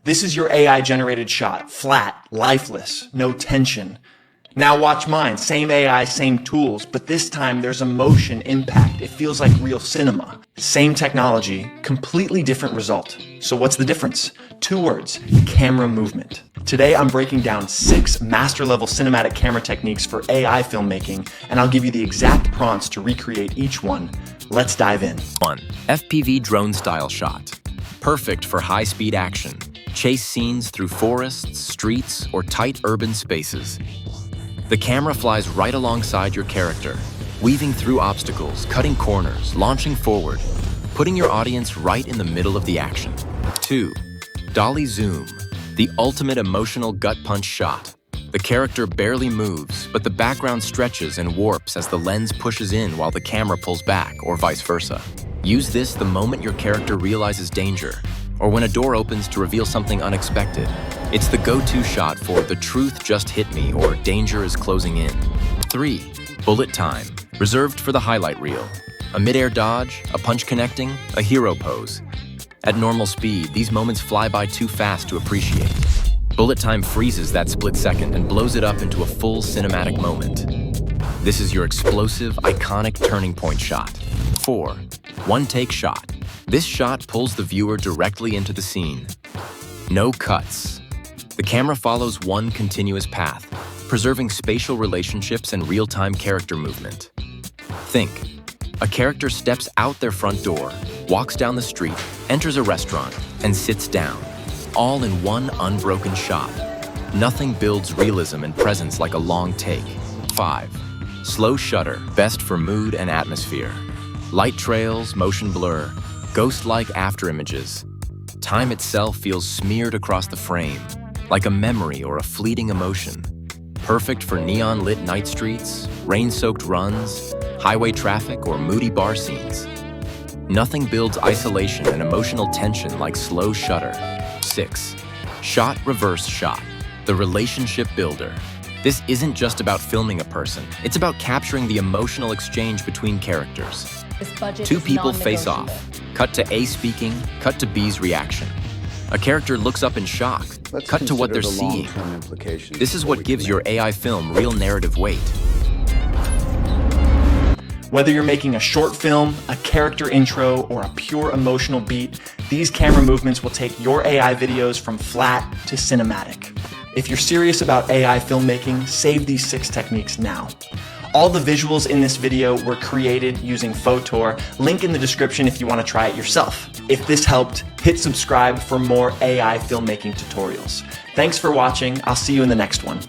This is your AI-generated shot, flat, lifeless, no tension. Now watch mine, same AI, same tools, but this time there's emotion, impact. It feels like real cinema. Same technology, completely different result. So what's the difference? 2 words, camera movement. Today I'm breaking down 6 master-level cinematic camera techniques for AI filmmaking, and I'll give you the exact prompts to recreate each one. Let's dive in. 1. FPV Drone-Style Shot. Perfect for high-speed action. Chase scenes through forests, streets, or tight urban spaces. The camera flies right alongside your character, weaving through obstacles, cutting corners, launching forward, putting your audience right in the middle of the action. 2. Dolly Zoom, the ultimate emotional gut punch shot. The character barely moves, but the background stretches and warps as the lens pushes in while the camera pulls back, or vice versa. Use this the moment your character realizes danger, or when a door opens to reveal something unexpected. It's the go-to shot for "the truth just hit me" or "danger is closing in." 3. Bullet time, reserved for the highlight reel. A mid-air dodge, a punch connecting, a hero pose. At normal speed, these moments fly by too fast to appreciate. Bullet time freezes that split second and blows it up into a full cinematic moment. This is your explosive, iconic turning point shot. 4. One-take shot. This shot pulls the viewer directly into the scene. No cuts. The camera follows one continuous path, preserving spatial relationships and real-time character movement. Think. A character steps out their front door, walks down the street, enters a restaurant, and sits down, all in one unbroken shot. Nothing builds realism and presence like a long take. 5. Slow shutter, best for mood and atmosphere. Light trails, motion blur, ghost-like afterimages. Time itself feels smeared across the frame, like a memory or a fleeting emotion. Perfect for neon-lit night streets, rain-soaked runs, highway traffic, or moody bar scenes. Nothing builds isolation and emotional tension like slow shutter. 6. Shot Reverse Shot, the relationship builder. This isn't just about filming a person, it's about capturing the emotional exchange between characters. 2 people face off. Cut to A speaking, cut to B's reaction. A character looks up in shock. Cut to what they're seeing. This is what gives your AI film real narrative weight. Whether you're making a short film, a character intro, or a pure emotional beat, these camera movements will take your AI videos from flat to cinematic. If you're serious about AI filmmaking, save these 6 techniques now. All the visuals in this video were created using Fotor. Link in the description if you want to try it yourself. If this helped, hit subscribe for more AI filmmaking tutorials. Thanks for watching. I'll see you in the next one.